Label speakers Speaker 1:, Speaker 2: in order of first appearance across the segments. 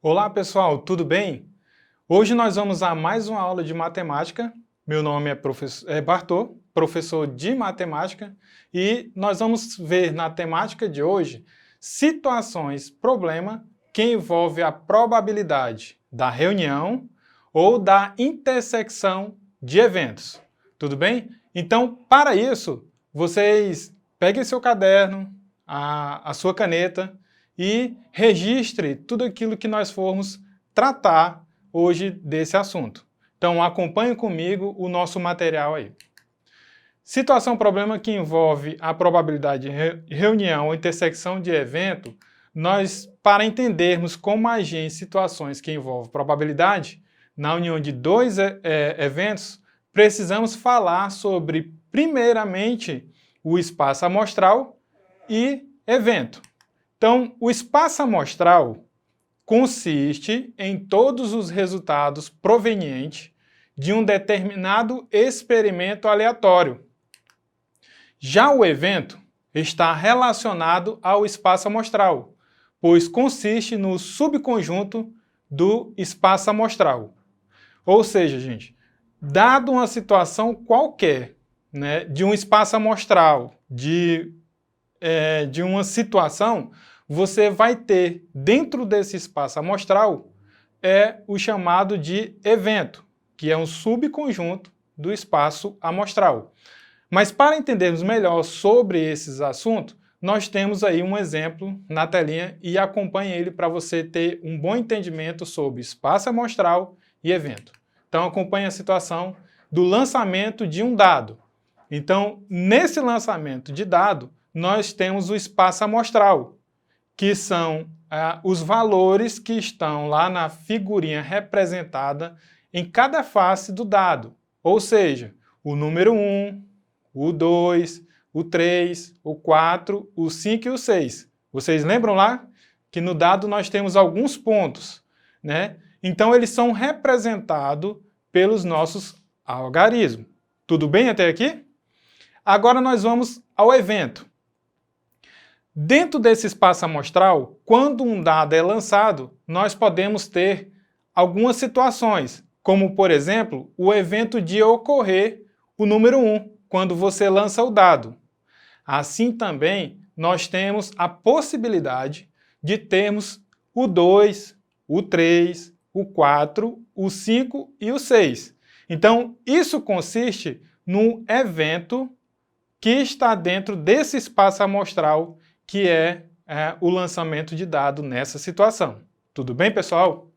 Speaker 1: Olá pessoal, tudo bem? Hoje nós vamos a mais uma aula de matemática. Meu nome é Bartô, professor de matemática, e nós vamos ver na temática de hoje situações, problema que envolve a probabilidade da reunião ou da intersecção de eventos. Tudo bem? Então, para isso, vocês peguem seu caderno, a sua caneta e registre tudo aquilo que nós formos tratar hoje desse assunto. Então acompanhe comigo o nosso material aí. Situação problema que envolve a probabilidade de reunião ou intersecção de evento, para entendermos como agir em situações que envolvem probabilidade, na união de dois eventos, precisamos falar sobre, primeiramente, o espaço amostral e evento. Então, o espaço amostral consiste em todos os resultados provenientes de um determinado experimento aleatório. Já o evento está relacionado ao espaço amostral, pois consiste no subconjunto do espaço amostral. Ou seja, gente, dado uma situação qualquer, né, de um espaço amostral, de uma situação, você vai ter dentro desse espaço amostral o chamado de evento, que é um subconjunto do espaço amostral. Mas para entendermos melhor sobre esses assuntos, nós temos aí um exemplo na telinha e acompanhe ele para você ter um bom entendimento sobre espaço amostral e evento. Então acompanhe a situação do lançamento de um dado. Então, nesse lançamento de dado, nós temos o espaço amostral, que são os valores que estão lá na figurinha representada em cada face do dado. Ou seja, o número 1, o 2, o 3, o 4, o 5 e o 6. Vocês lembram lá que no dado nós temos alguns pontos, né? Então eles são representados pelos nossos algarismos. Tudo bem até aqui? Agora nós vamos ao evento. Dentro desse espaço amostral, quando um dado é lançado, nós podemos ter algumas situações, como, por exemplo, o evento de ocorrer o número 1, quando você lança o dado. Assim também, nós temos a possibilidade de termos o 2, o 3, o 4, o 5 e o 6. Então, isso consiste num evento que está dentro desse espaço amostral, que é o lançamento de dado nessa situação. Tudo bem, pessoal?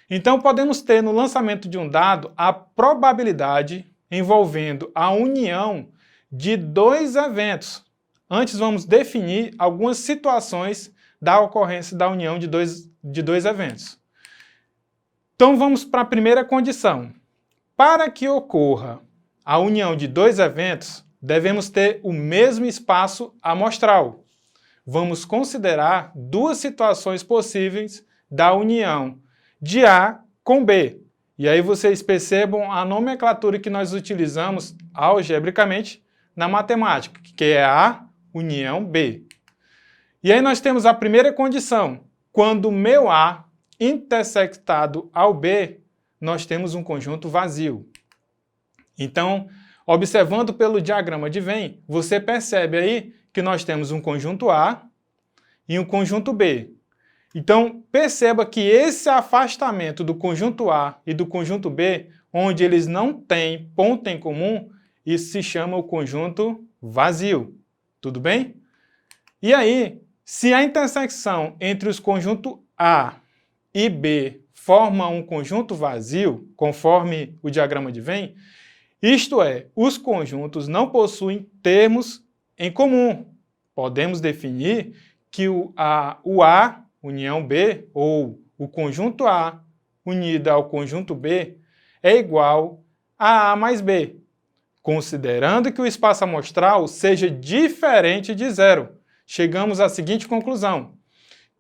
Speaker 1: Então, podemos ter no lançamento de um dado a probabilidade envolvendo a união de dois eventos. Antes, vamos definir algumas situações da ocorrência da união de dois eventos. Então, vamos para a primeira condição. Para que ocorra a união de dois eventos, devemos ter o mesmo espaço amostral. Vamos considerar duas situações possíveis da união de A com B. E aí vocês percebam a nomenclatura que nós utilizamos algebricamente na matemática, que é A união B. E aí nós temos a primeira condição. Quando o meu A intersectado ao B, nós temos um conjunto vazio. Então, observando pelo diagrama de Venn, você percebe aí que nós temos um conjunto A e um conjunto B. Então, perceba que esse afastamento do conjunto A e do conjunto B, onde eles não têm ponto em comum, isso se chama o conjunto vazio. Tudo bem? E aí, se a intersecção entre os conjuntos A e B forma um conjunto vazio, conforme o diagrama de Venn, isto é, os conjuntos não possuem termos em comum. Podemos definir que o A união B, ou o conjunto A unido ao conjunto B, é igual a A mais B, considerando que o espaço amostral seja diferente de zero. Chegamos à seguinte conclusão,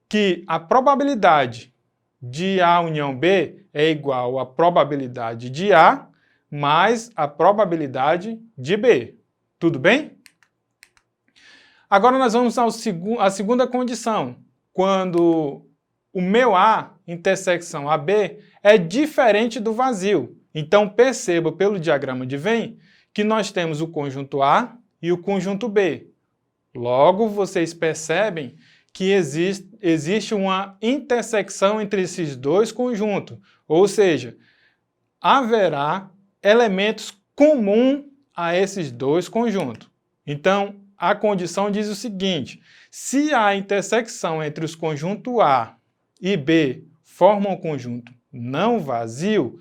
Speaker 1: que a probabilidade de A união B é igual à probabilidade de A mais a probabilidade de B. Tudo bem? Agora nós vamos à segunda condição, quando o meu A, intersecção AB, é diferente do vazio. Então, perceba pelo diagrama de Venn que nós temos o conjunto A e o conjunto B. Logo, vocês percebem que existe uma intersecção entre esses dois conjuntos, ou seja, haverá elementos comuns a esses dois conjuntos. Então, a condição diz o seguinte: se a intersecção entre os conjuntos A e B forma um conjunto não vazio,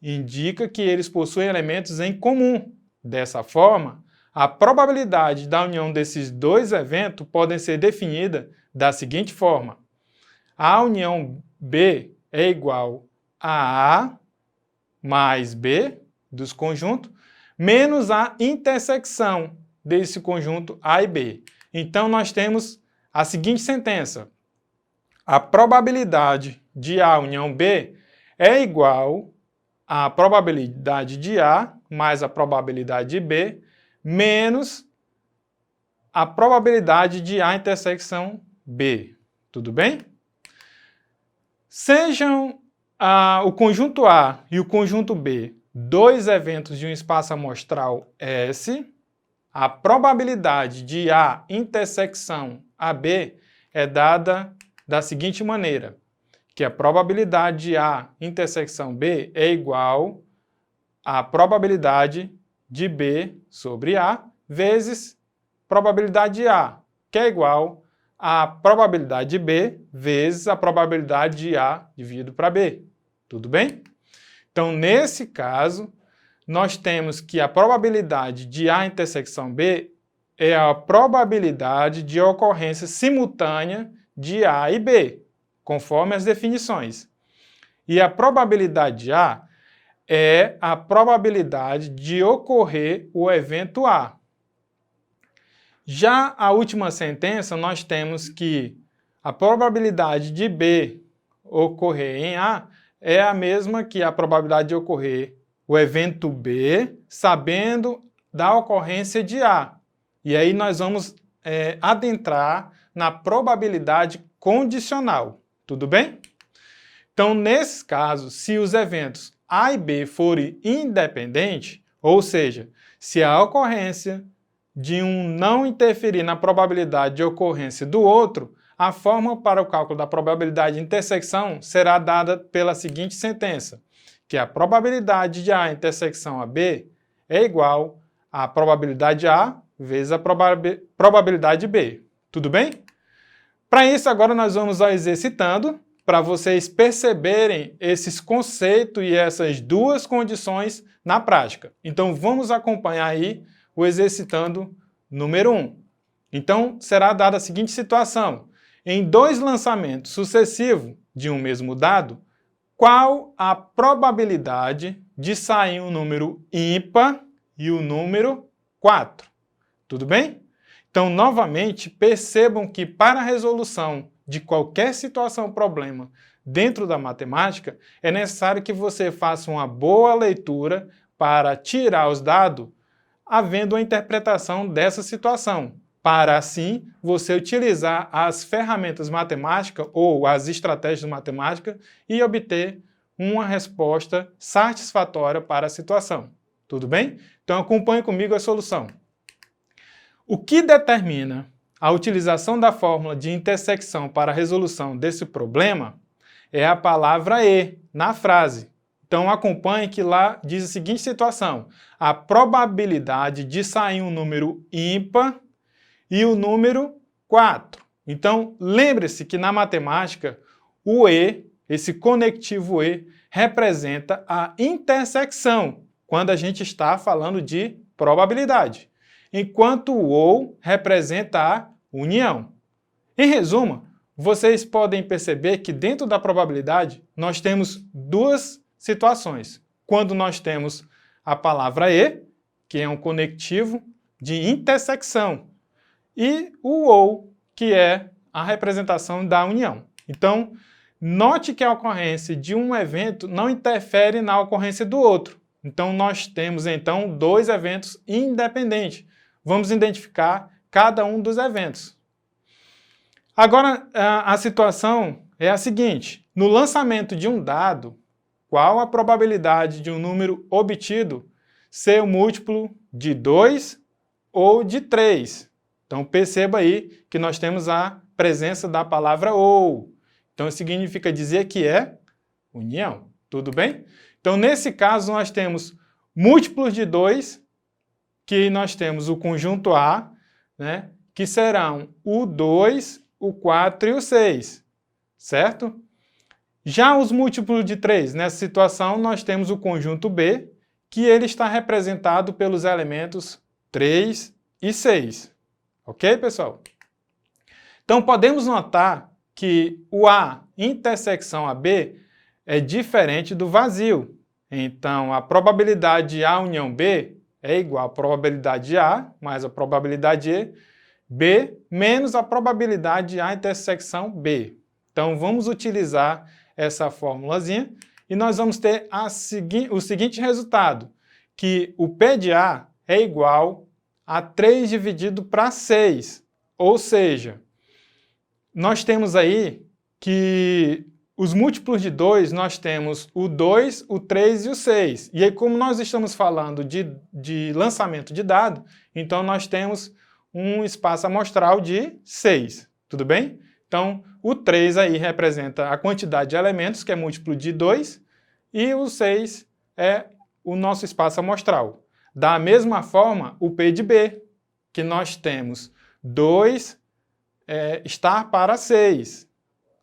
Speaker 1: indica que eles possuem elementos em comum. Dessa forma, a probabilidade da união desses dois eventos pode ser definida da seguinte forma: a união B é igual a A mais B dos conjuntos, menos a intersecção desse conjunto A e B. Então, nós temos a seguinte sentença: a probabilidade de A união B é igual à probabilidade de A mais a probabilidade de B menos a probabilidade de A intersecção B. Tudo bem? Sejam o conjunto A e o conjunto B dois eventos de um espaço amostral S, a probabilidade de A intersecção AB é dada da seguinte maneira, que a probabilidade de A intersecção B é igual à probabilidade de B sobre A vezes probabilidade de A, que é igual à probabilidade de B vezes a probabilidade de A dividido para B. Tudo bem? Então, nesse caso, nós temos que a probabilidade de A intersecção B é a probabilidade de ocorrência simultânea de A e B, conforme as definições. E a probabilidade de A é a probabilidade de ocorrer o evento A. Já a última sentença, nós temos que a probabilidade de B ocorrer em A é a mesma que a probabilidade de ocorrer o evento B, sabendo da ocorrência de A. E aí nós vamos adentrar na probabilidade condicional. Tudo bem? Então, nesse caso, se os eventos A e B forem independentes, ou seja, se a ocorrência de um não interferir na probabilidade de ocorrência do outro, a fórmula para o cálculo da probabilidade de intersecção será dada pela seguinte sentença, que a probabilidade de A intersecção a B é igual à probabilidade de A vezes a probabilidade de B. Tudo bem? Para isso, agora nós vamos ao exercitando, para vocês perceberem esses conceitos e essas duas condições na prática. Então, vamos acompanhar aí o exercitando número 1. Então, será dada a seguinte situação: em dois lançamentos sucessivos de um mesmo dado, qual a probabilidade de sair um número ímpar e o número 4? Tudo bem? Então, novamente, percebam que para a resolução de qualquer situação ou problema dentro da matemática, é necessário que você faça uma boa leitura para tirar os dados, havendo uma interpretação dessa situação, para assim você utilizar as ferramentas matemáticas ou as estratégias matemáticas e obter uma resposta satisfatória para a situação. Tudo bem? Então acompanhe comigo a solução. O que determina a utilização da fórmula de intersecção para a resolução desse problema é a palavra E na frase. Então acompanhe que lá diz a seguinte situação: a probabilidade de sair um número ímpar e o número 4. Então lembre-se que na matemática o E, esse conectivo E, representa a intersecção quando a gente está falando de probabilidade, enquanto o OU representa a união. Em resumo, vocês podem perceber que dentro da probabilidade nós temos duas situações. Quando nós temos a palavra E, que é um conectivo de intersecção, e o OU, que é a representação da união. Então, note que a ocorrência de um evento não interfere na ocorrência do outro. Então, nós temos, então, dois eventos independentes. Vamos identificar cada um dos eventos. Agora, a situação é a seguinte: no lançamento de um dado, qual a probabilidade de um número obtido ser o múltiplo de 2 ou de 3? Então perceba aí que nós temos a presença da palavra ou. Então significa dizer que é união, tudo bem? Então nesse caso nós temos múltiplos de 2, que nós temos o conjunto A, né, que serão o 2, o 4 e o 6, certo? Já os múltiplos de 3, nessa situação nós temos o conjunto B, que ele está representado pelos elementos 3 e 6. Ok, pessoal? Então podemos notar que o A intersecção a B é diferente do vazio. Então a probabilidade de A união B é igual à probabilidade de A mais a probabilidade de B menos a probabilidade de A intersecção B. Então vamos utilizar essa formulazinha e nós vamos ter o seguinte resultado, que o P de A é igual a 3 dividido para 6, ou seja, nós temos aí que os múltiplos de 2, nós temos o 2, o 3 e o 6. E aí, como nós estamos falando de lançamento de dado, então nós temos um espaço amostral de 6, tudo bem? Então, o 3 aí representa a quantidade de elementos, que é múltiplo de 2, e o 6 é o nosso espaço amostral. Da mesma forma, o P de B, que nós temos 2 estar para 6,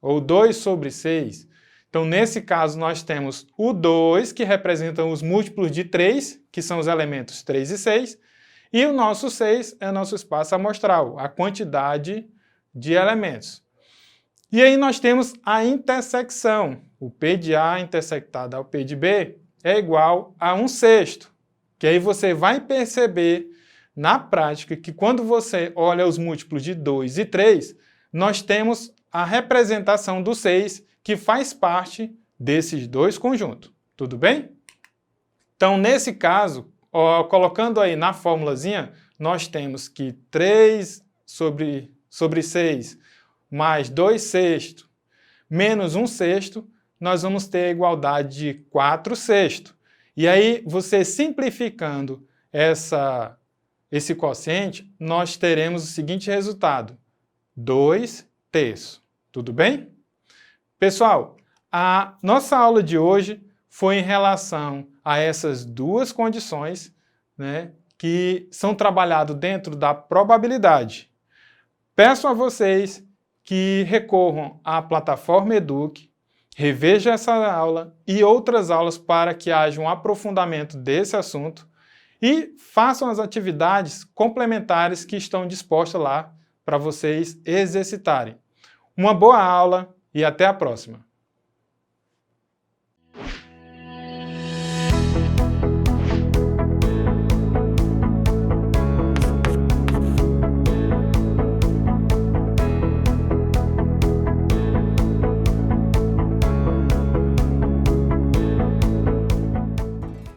Speaker 1: ou 2 sobre 6. Então, nesse caso, nós temos o 2, que representa os múltiplos de 3, que são os elementos 3 e 6, e o nosso 6 é o nosso espaço amostral, a quantidade de elementos. E aí nós temos a intersecção. O P de A intersectado ao P de B é igual a 1/6. Que aí você vai perceber na prática que quando você olha os múltiplos de 2 e 3, nós temos a representação do 6 que faz parte desses dois conjuntos. Tudo bem? Então, nesse caso, colocando aí na formulazinha, nós temos que 3 sobre 6 mais 2/6 menos 1/6, nós vamos ter a igualdade de 4/6. E aí, você simplificando esse quociente, nós teremos o seguinte resultado: 2/3. Tudo bem? Pessoal, a nossa aula de hoje foi em relação a essas duas condições, né, que são trabalhadas dentro da probabilidade. Peço a vocês que recorram à plataforma Eduque, revejam essa aula e outras aulas para que haja um aprofundamento desse assunto e façam as atividades complementares que estão dispostas lá para vocês exercitarem. Uma boa aula e até a próxima!